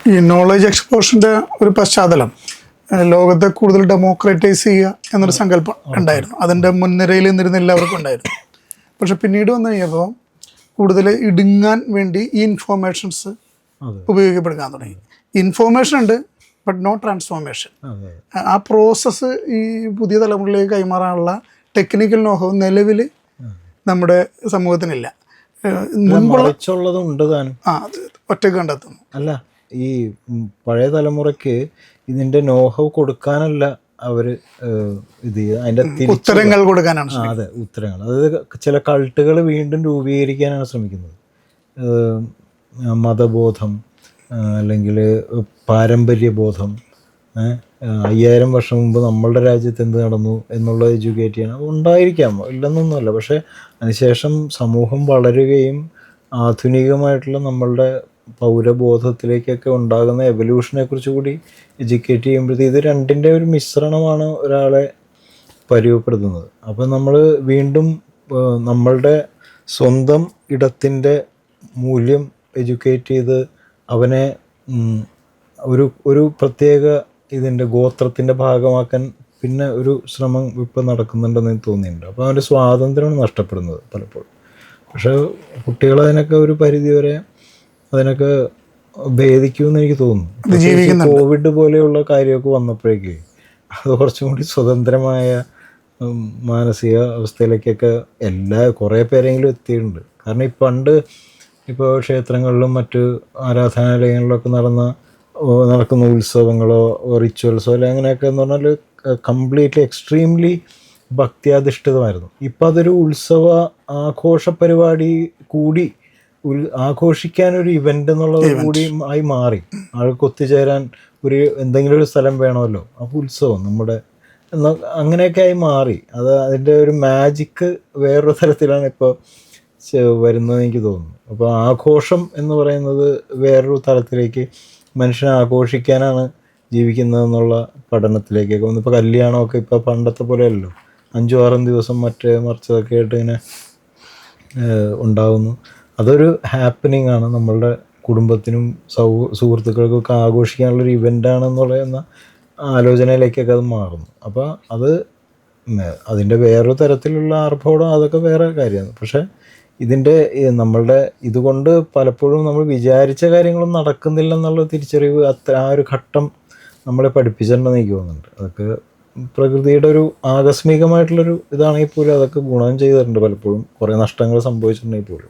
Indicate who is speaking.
Speaker 1: ഈ നോളജ് എക്സ്പ്ലോഷൻ്റെ ഒരു പശ്ചാത്തലം ലോകത്തെ കൂടുതൽ ഡെമോക്രറ്റൈസ് ചെയ്യുക എന്നൊരു സങ്കല്പം ഉണ്ടായിരുന്നു. അതിൻ്റെ മുൻനിരയിൽ നിന്നിരുന്ന എല്ലാവർക്കും ഉണ്ടായിരുന്നു. പക്ഷെ പിന്നീട് വന്നു കഴിഞ്ഞപ്പോൾ കൂടുതൽ ഇടുങ്ങാൻ വേണ്ടി ഈ ഇൻഫോർമേഷൻസ് ഉപയോഗിക്കപ്പെടുക്കാൻ തുടങ്ങി. ഇൻഫോർമേഷൻ ഉണ്ട്, ബട്ട് നോ ട്രാൻസ്ഫോർമേഷൻ. ആ പ്രോസസ്സ് ഈ പുതിയ തലമുറയിലേക്ക് കൈമാറാനുള്ള ടെക്നിക്കൽ നോഹോ നിലവിൽ നമ്മുടെ സമൂഹത്തിനില്ല. ഒറ്റക്ക് കണ്ടെത്തുന്നു.
Speaker 2: അല്ല, ഈ പഴയ തലമുറയ്ക്ക് ഇതിന്റെ നോഹവ് കൊടുക്കാനല്ല അവര് ഇത് അതിന്റെ
Speaker 1: ഉത്തരങ്ങൾ കൊടുക്കാനാണ്.
Speaker 2: അതെ, ഉത്തരങ്ങൾ. അതായത് ചില കൾട്ടുകൾ വീണ്ടും രൂപീകരിക്കാനാണ് ശ്രമിക്കുന്നത്. മതബോധം അല്ലെങ്കിൽ പാരമ്പര്യബോധം, 5000 വർഷം മുമ്പ് നമ്മളുടെ രാജ്യത്ത് എന്ത് നടന്നു എന്നുള്ളത് എഡ്യൂക്കേറ്റ് ചെയ്യണം. അത് ഉണ്ടായിരിക്കാം, ഇല്ലെന്നൊന്നുമല്ല. പക്ഷേ അതിനുശേഷം സമൂഹം വളരുകയും ആധുനികമായിട്ടുള്ള നമ്മളുടെ പൗരബോധത്തിലേക്കൊക്കെ ഉണ്ടാകുന്ന എവല്യൂഷനെ കുറിച്ച് കൂടി എഡ്യൂക്കേറ്റ് ചെയ്യുമ്പോഴത്തേക്ക് ഇത് രണ്ടിൻ്റെ ഒരു മിശ്രണമാണ് ഒരാളെ പരിചയപ്പെടുത്തുന്നത്. അപ്പം നമ്മൾ വീണ്ടും നമ്മളുടെ സ്വന്തം ഇടത്തിൻ്റെ മൂല്യം എഡ്യൂക്കേറ്റ് ചെയ്ത് അവനെ ഒരു പ്രത്യേക ഇതിൻ്റെ ഗോത്രത്തിൻ്റെ ഭാഗമാക്കാൻ പിന്നെ ഒരു ശ്രമം ഇപ്പം നടക്കുന്നുണ്ടെന്ന് എനിക്ക് തോന്നിയിട്ടുണ്ട്. അപ്പോൾ അവൻ്റെ സ്വാതന്ത്ര്യമാണ് നഷ്ടപ്പെടുന്നത് പലപ്പോഴും. പക്ഷേ കുട്ടികൾ അതിനൊക്കെ ഒരു പരിധിവരെ അതിനൊക്കെ ഭേദിക്കുമെന്ന് എനിക്ക് തോന്നുന്നു. കോവിഡ് പോലെയുള്ള കാര്യമൊക്കെ വന്നപ്പോഴേക്ക് അത് കുറച്ചും കൂടി സ്വതന്ത്രമായ മാനസിക അവസ്ഥയിലേക്കൊക്കെ കുറേ പേരെങ്കിലും എത്തിയിട്ടുണ്ട്. കാരണം ഈ പണ്ട് ഇപ്പോൾ ക്ഷേത്രങ്ങളിലും മറ്റ് ആരാധനാലയങ്ങളിലൊക്കെ നടക്കുന്ന ഉത്സവങ്ങളോ റിച്വൽസോ അല്ലെ അങ്ങനെയൊക്കെ എന്ന് പറഞ്ഞാൽ കംപ്ലീറ്റ്ലി എക്സ്ട്രീംലി ഭക്തിയാധിഷ്ഠിതമായിരുന്നു. ഇപ്പം അതൊരു ഉത്സവ ആഘോഷ പരിപാടി കൂടി ആഘോഷിക്കാനൊരു ഇവൻ്റ് എന്നുള്ളത് കൂടി ആയി മാറി. ആൾക്ക് ഒത്തുചേരാൻ എന്തെങ്കിലും ഒരു സ്ഥലം വേണമല്ലോ, അപ്പോൾ ഉത്സവം നമ്മുടെ അങ്ങനെയൊക്കെ ആയി മാറി. അതിൻ്റെ ഒരു മാജിക്ക് വേറൊരു തരത്തിലാണ് ഇപ്പോൾ വരുന്നതെന്ന് എനിക്ക് തോന്നുന്നു. അപ്പോൾ ആഘോഷം എന്ന് പറയുന്നത് വേറൊരു തലത്തിലേക്ക് മനുഷ്യനെ ആഘോഷിക്കാനാണ് ജീവിക്കുന്നതെന്നുള്ള പഠനത്തിലേക്കൊക്കെ വന്നു. ഇപ്പോൾ കല്യാണമൊക്കെ ഇപ്പോൾ പണ്ടത്തെ പോലെയല്ലോ 5-6 ദിവസം മറിച്ചതൊക്കെ ആയിട്ട് ഇങ്ങനെ ഉണ്ടാകുന്നു. അതൊരു ഹാപ്പനിങ് ആണ്, നമ്മളുടെ കുടുംബത്തിനും സുഹൃത്തുക്കൾക്കൊക്കെ ആഘോഷിക്കാനുള്ളൊരു ഇവൻ്റാണെന്ന് പറയുന്ന ആലോചനയിലേക്കൊക്കെ അത് മാറുന്നു. അപ്പോൾ അതിൻ്റെ വേറൊരു തരത്തിലുള്ള ആർഭാടം അതൊക്കെ വേറെ കാര്യമാണ്. പക്ഷേ നമ്മളുടെ ഇതുകൊണ്ട് പലപ്പോഴും നമ്മൾ വിചാരിച്ച കാര്യങ്ങളും നടക്കുന്നില്ല എന്നുള്ള തിരിച്ചറിവ് ആ ഒരു ഘട്ടം നമ്മളെ പഠിപ്പിച്ചിട്ടുണ്ടെന്ന് എനിക്ക് തോന്നുന്നുണ്ട്. അതൊക്കെ പ്രകൃതിയുടെ ഒരു ആകസ്മികമായിട്ടുള്ളൊരു ഇതാണെങ്കിൽ പോലും അതൊക്കെ ഗുണം ചെയ്തിട്ടുണ്ട്. പലപ്പോഴും കുറേ നഷ്ടങ്ങൾ സംഭവിച്ചിട്ടുണ്ടെങ്കിൽ പോലും.